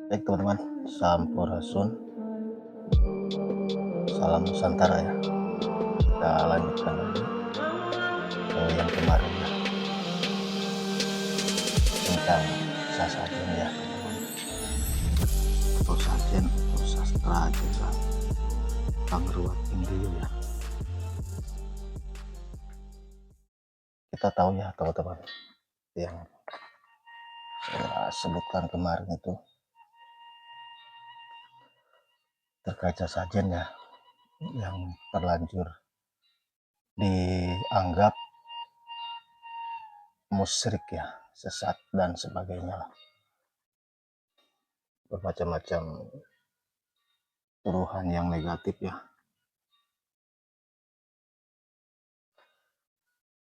Baik teman-teman, Sampurasun, salam Nusantara ya. Kita lanjutkan lagi yang kemarin ya, tentang sasajen ya teman-teman, atau sajen atau sastra jenderal Pangruat Indrayut ya. Kita tahu ya teman-teman, yang saya sebutkan kemarin itu terkait sasajen ya, yang terlanjur dianggap musyrik ya, sesat dan sebagainya lah, bermacam-macam tuduhan yang negatif ya.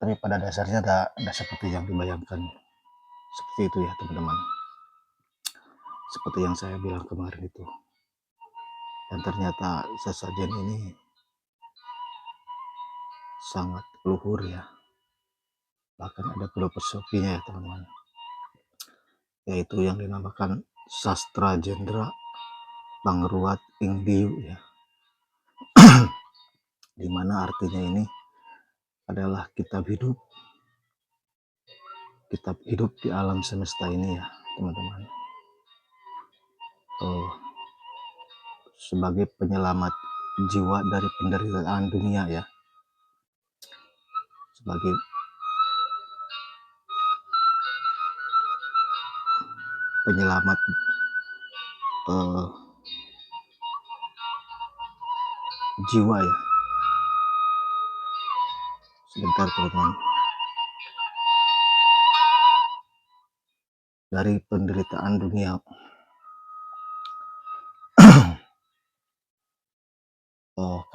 Tapi pada dasarnya ada seperti yang dibayangkan, seperti itu ya teman-teman, seperti yang saya bilang kemarin itu. Dan ternyata sesajen ini sangat luhur ya, bahkan ada filosofinya ya teman-teman, yaitu yang dinamakan sastra jendra Pangruat Indrayut ya, dimana artinya ini adalah kitab hidup di alam semesta ini ya teman-teman. Sebagai penyelamat jiwa dari penderitaan dunia ya, sebagai penyelamat jiwa ya. Sebentar teman-teman, dari penderitaan dunia.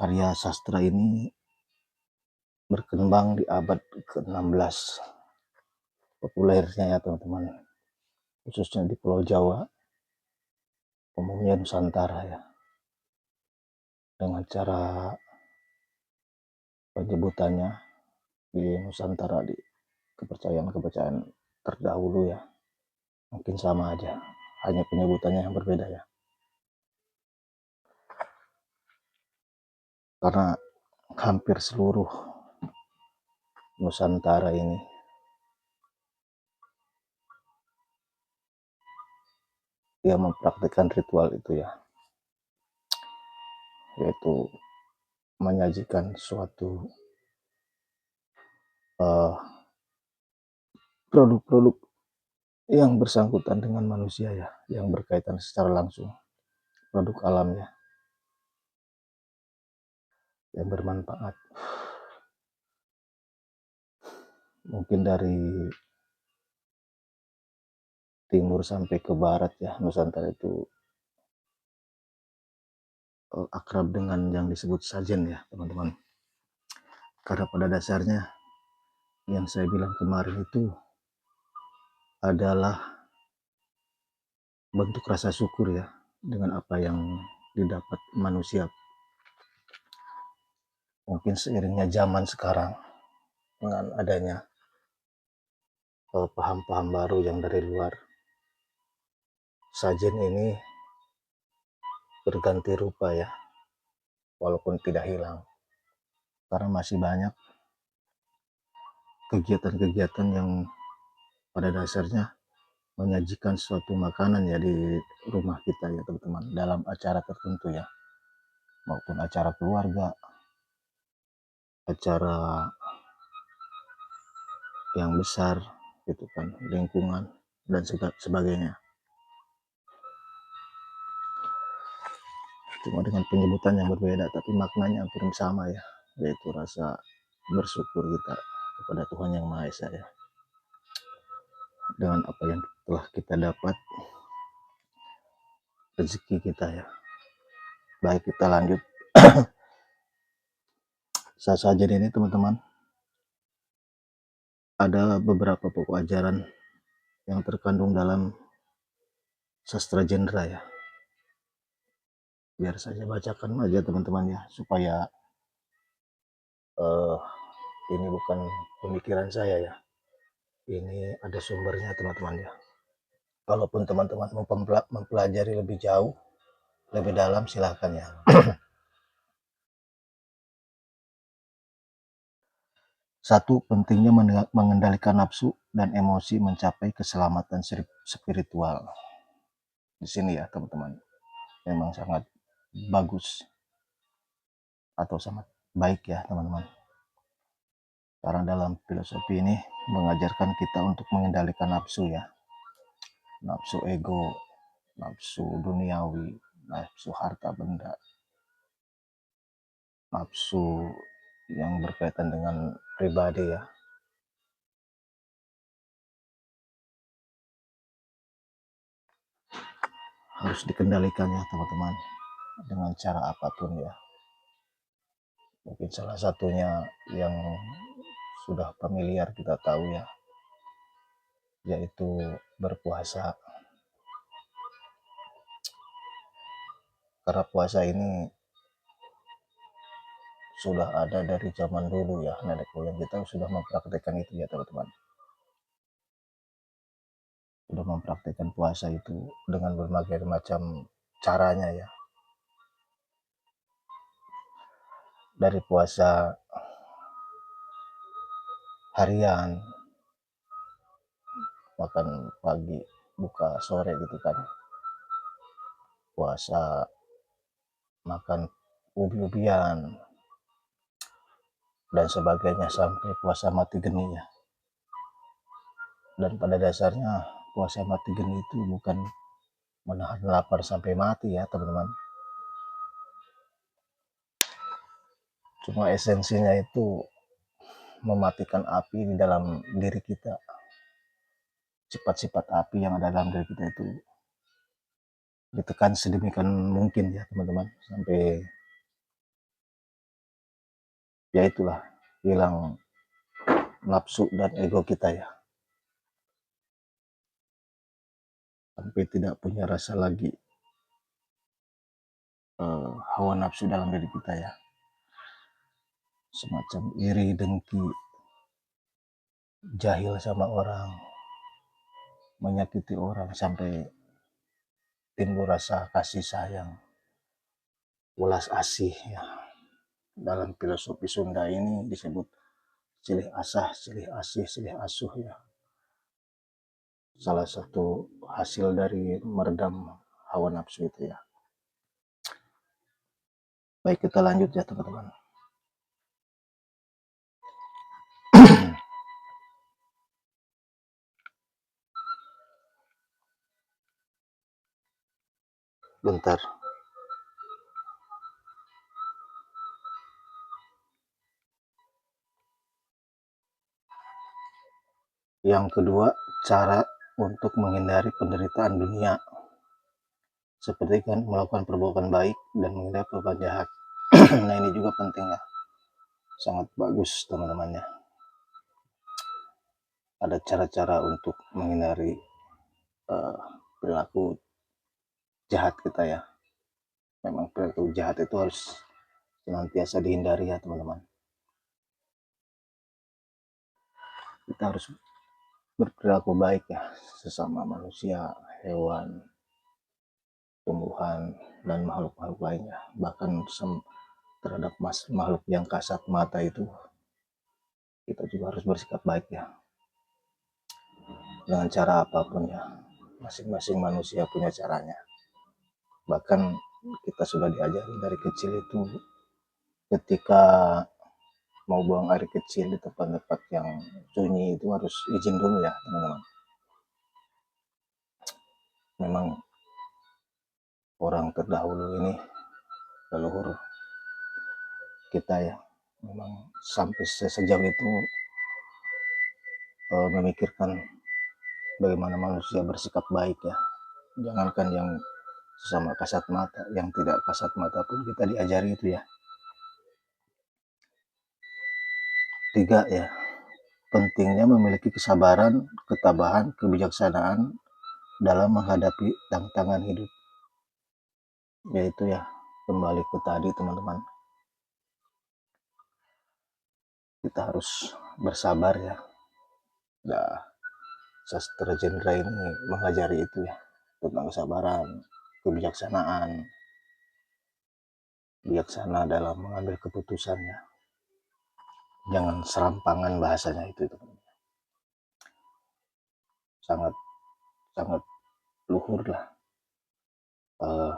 Karya sastra ini berkembang di abad ke-16 populernya ya teman-teman, khususnya di Pulau Jawa, umumnya Nusantara ya, dengan cara penyebutannya di Nusantara, di kepercayaan-kepercayaan terdahulu ya, mungkin sama aja, hanya penyebutannya yang berbeda ya. Karena hampir seluruh Nusantara ini dia mempraktikkan ritual itu ya, yaitu menyajikan suatu produk-produk yang bersangkutan dengan manusia ya, yang berkaitan secara langsung, produk alam ya, yang bermanfaat. Mungkin dari timur sampai ke barat ya, Nusantara itu akrab dengan yang disebut sajen ya teman-teman. Karena pada dasarnya yang saya bilang kemarin itu adalah bentuk rasa syukur ya, dengan apa yang didapat manusia. Mungkin seiringnya zaman sekarang, dengan adanya paham-paham baru yang dari luar, sajen ini berganti rupa ya, walaupun tidak hilang, karena masih banyak kegiatan-kegiatan yang pada dasarnya menyajikan suatu makanan ya di rumah kita ya teman-teman, dalam acara tertentu ya, maupun acara keluarga, acara yang besar gitu kan, lingkungan dan sebagainya. Cuma dengan penyebutan yang berbeda, tapi maknanya hampir sama ya, yaitu rasa bersyukur kita kepada Tuhan Yang Maha Esa ya, dengan apa yang telah kita dapat, rezeki kita ya. Baik, kita lanjut. Sasajen ini teman-teman, ada beberapa pokok ajaran yang terkandung dalam sastra jendra ya. Biar saja bacakan aja teman-teman ya, supaya ini bukan pemikiran saya ya, ini ada sumbernya teman-teman ya. Kalaupun teman-teman mau mempelajari lebih jauh, lebih dalam, silahkan ya. Satu, pentingnya mengendalikan nafsu dan emosi mencapai keselamatan spiritual. Di sini ya teman-teman, memang sangat bagus atau sangat baik ya teman-teman. Karena dalam filosofi ini mengajarkan kita untuk mengendalikan nafsu ya. Nafsu ego, nafsu duniawi, nafsu harta benda, nafsu yang berkaitan dengan pribadi ya. Harus dikendalikan ya teman-teman, dengan cara apapun ya. Mungkin salah satunya yang sudah familiar kita tahu ya, yaitu berpuasa. Karena puasa ini sudah ada dari zaman dulu ya, nenek moyang kita sudah mempraktekkan itu ya teman-teman. Sudah mempraktekkan puasa itu dengan berbagai macam caranya ya. Dari puasa harian, makan pagi, buka sore gitu kan. Puasa makan ubi-ubian dan sebagainya sampai puasa mati geni ya. Dan pada dasarnya puasa mati geni itu bukan menahan lapar sampai mati ya teman-teman. Cuma esensinya itu mematikan api di dalam diri kita. Sifat-sifat api yang ada dalam diri kita itu ditekan sedemikian mungkin ya teman-teman, sampai ya itulah, hilang nafsu dan ego kita ya, sampai tidak punya rasa lagi hawa nafsu dalam diri kita ya, semacam iri, dengki, jahil sama orang, menyakiti orang, sampai timbul rasa kasih sayang, ulas asih ya. Dalam filosofi Sunda ini disebut silih asah, silih asih, silih asuh ya. Salah satu hasil dari meredam hawa nafsu itu ya. Baik, kita lanjut ya teman-teman. Bentar. Yang kedua, cara untuk menghindari penderitaan dunia, seperti kan melakukan perbuatan baik dan menghindari perbuatan jahat. Nah ini juga penting ya, sangat bagus teman-temannya. Ada cara-cara untuk menghindari perilaku jahat kita ya. Memang perilaku jahat itu harus senantiasa dihindari ya teman-teman. Kita harus berperilaku baik ya, sesama manusia, hewan, tumbuhan, dan makhluk-makhluk lainnya. Bahkan terhadap makhluk yang kasat mata itu kita juga harus bersikap baik ya, dengan cara apapun ya. Masing-masing manusia punya caranya. Bahkan kita sudah diajari dari kecil itu, ketika mau buang air kecil di tempat-tempat yang sunyi itu harus izin dulu ya teman-teman. Memang orang terdahulu ini, leluhur kita ya, memang sampai sejauh itu memikirkan bagaimana manusia bersikap baik ya. Jangankan yang sesama kasat mata, yang tidak kasat mata pun kita diajari itu ya. Tiga ya, pentingnya memiliki kesabaran, ketabahan, kebijaksanaan dalam menghadapi tantangan hidup. Yaitu ya, kembali ke tadi teman-teman, kita harus bersabar ya. Nah, sastra genre ini mengajari itu ya, tentang kesabaran, kebijaksanaan, bijaksana dalam mengambil keputusannya, jangan serampangan bahasanya itu sangat sangat luhur lah uh,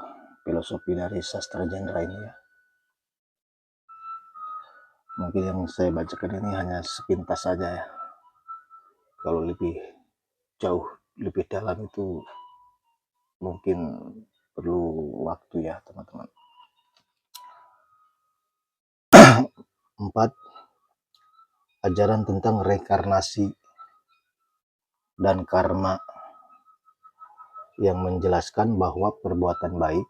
filosofi dari sastra genre ini ya. Mungkin yang saya bacakan ini hanya sepintas saja ya, kalau lebih jauh lebih dalam itu mungkin perlu waktu ya teman-teman. 4. Ajaran tentang reinkarnasi dan karma yang menjelaskan bahwa perbuatan baik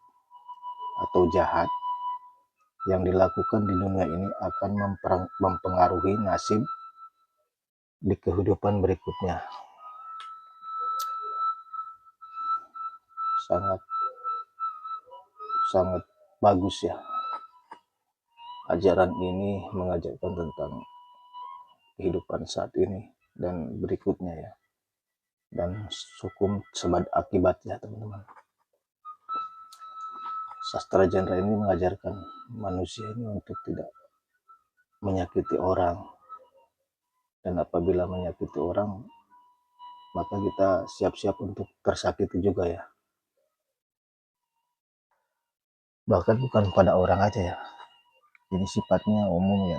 atau jahat yang dilakukan di dunia ini akan mempengaruhi nasib di kehidupan berikutnya. Sangat sangat bagus ya. Ajaran ini mengajarkan tentang kehidupan saat ini dan berikutnya ya. Dan hukum sebab akibatnya teman-teman. Sastra genre ini mengajarkan manusia ini untuk tidak menyakiti orang. Dan apabila menyakiti orang, maka kita siap-siap untuk tersakiti juga ya. Bahkan bukan pada orang aja ya. Ini sifatnya umum ya,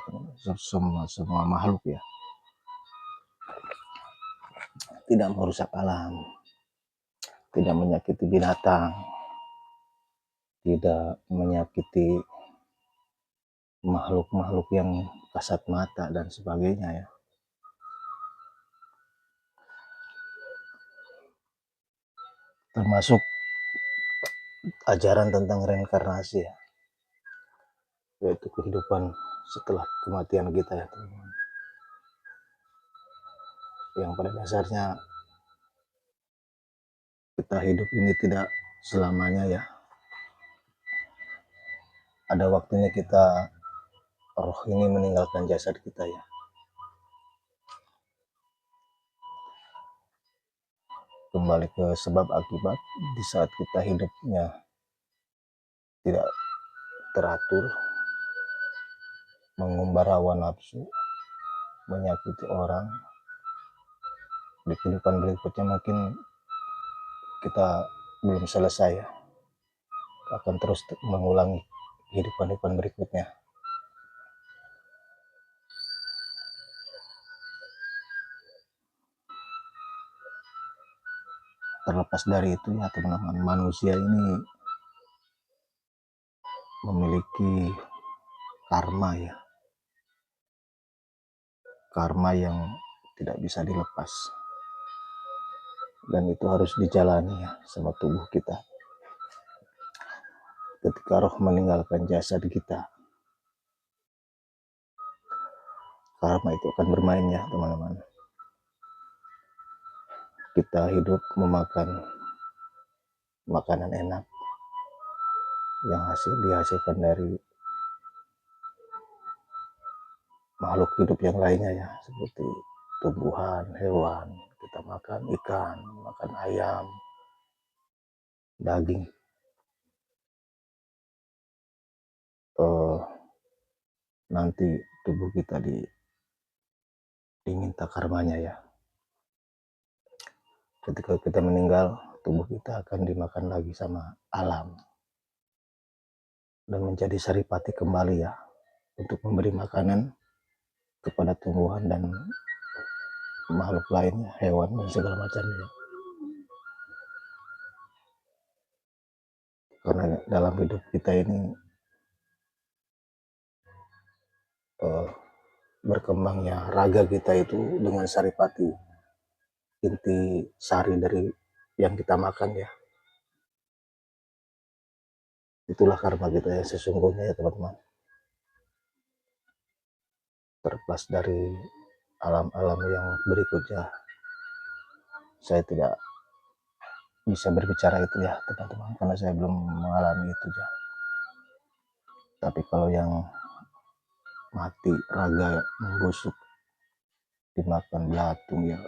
semua makhluk ya. Tidak merusak alam, tidak menyakiti binatang, tidak menyakiti makhluk-makhluk yang kasat mata dan sebagainya ya. Termasuk ajaran tentang reinkarnasi ya, yaitu kehidupan setelah kematian kita ya teman-teman. Yang pada dasarnya kita hidup ini tidak selamanya ya. Ada waktunya kita, roh ini meninggalkan jasad kita ya. Kembali ke sebab akibat, di saat kita hidupnya tidak teratur, mengumbar hawa nafsu, menyakiti orang, di kehidupan berikutnya mungkin kita belum selesai ya, akan terus mengulangi kehidupan berikutnya. Terlepas dari itu ya teman-teman, manusia ini memiliki karma ya, karma yang tidak bisa dilepas, dan itu harus dijalani ya sama tubuh kita. Ketika roh meninggalkan jasad kita, karma itu akan bermain ya teman-teman. Kita hidup memakan makanan enak yang dihasilkan dari makhluk hidup yang lainnya ya, seperti tumbuhan, hewan. Kita makan ikan, makan ayam, daging. Nanti tubuh kita diminta karmanya ya. Ketika kita meninggal, tubuh kita akan dimakan lagi sama alam dan menjadi saripati kembali ya, untuk memberi makanan kepada tumbuhan dan makhluk lainnya, hewan dan segala macamnya. Karena dalam hidup kita ini berkembangnya raga kita itu dengan saripati, inti sari dari yang kita makan ya. Itulah karma kita yang sesungguhnya ya teman-teman. Terlepas dari alam-alam yang berikutnya, saya tidak bisa berbicara itu ya teman-teman, karena saya belum mengalami itu ya. Tapi kalau yang mati, raga membusuk, dimakan belatung ya,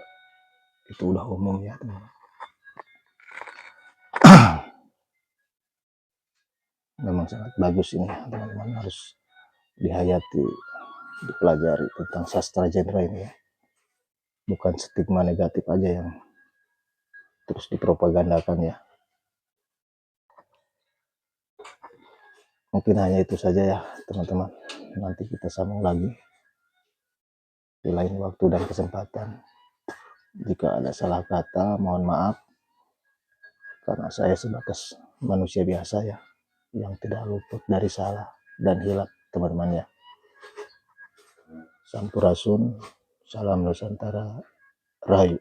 itu udah umum ya teman. Memang sangat bagus ini teman-teman, harus dihayati, dipelajari tentang sastra genre ini ya. Bukan stigma negatif aja yang terus dipropagandakan ya. Mungkin hanya itu saja ya teman-teman, nanti kita sambung lagi di lain waktu dan kesempatan. Jika ada salah kata mohon maaf, karena saya sebatas manusia biasa ya, yang tidak luput dari salah dan hilaf teman-teman ya. Sampurasun, salam Nusantara, Rahayu.